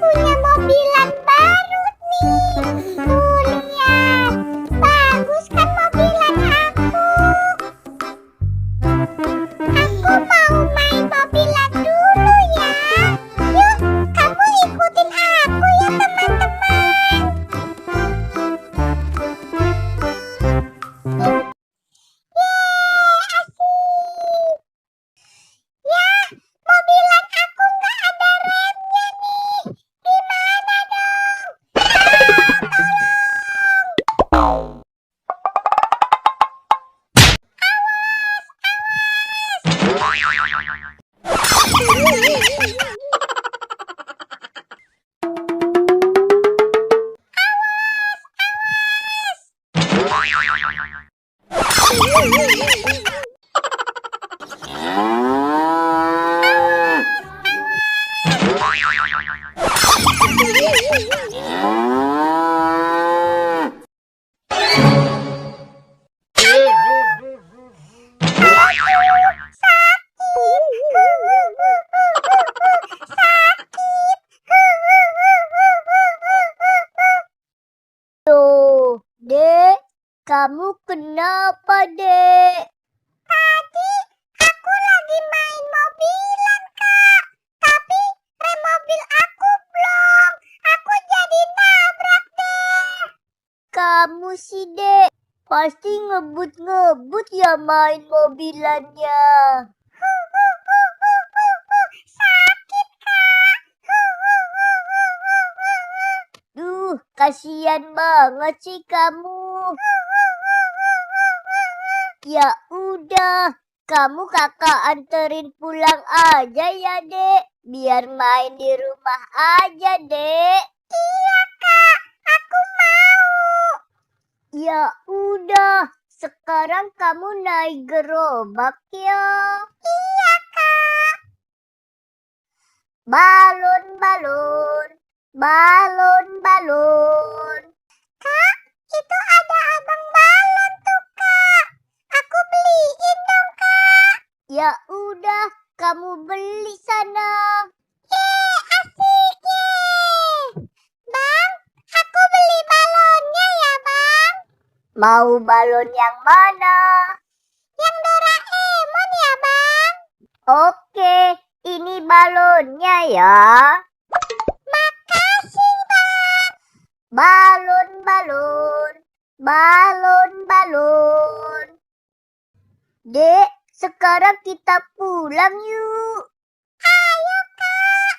punya mobilan baru nih. Tuh lihat, bagus kan mobilan aku. Aku mau main mobilan dulu ya. Yuk, kamu ikutin aku ya teman-teman. Ya, mobilan aku nggak ada remnya nih. Gimana dong? Loh, Dek, kamu kenapa, Dek? Tadi aku lagi main mobilan, Kak. Tapi rem mobil aku blong. Aku jadi nabrak, Dek. Kamu sih, Dek, pasti ngebut-ngebut ya main mobilannya. Sakit, Kak. Duh, kasihan banget sih kamu. Ya udah, kamu kakak anterin pulang aja ya, Dek. Biar main di rumah aja, Dek. Iya, Kak. Aku mau. Ya udah, sekarang kamu naik gerobak ya. Iya, Kak. Balon-balon, balon-balon. Kak, itu ada abang balon tuh, Kak. Aku beliin dong, Kak. Ya udah, kamu beli sana. Asik ye. Bang, aku beli balonnya ya, Bang. Mau balon yang mana? Yang Doraemon ya, Bang. Oke, ini balonnya ya. Makasih, Bang. Balon-balon, balon-balon. Dek, sekarang kita pulang yuk. Ayo, Kak.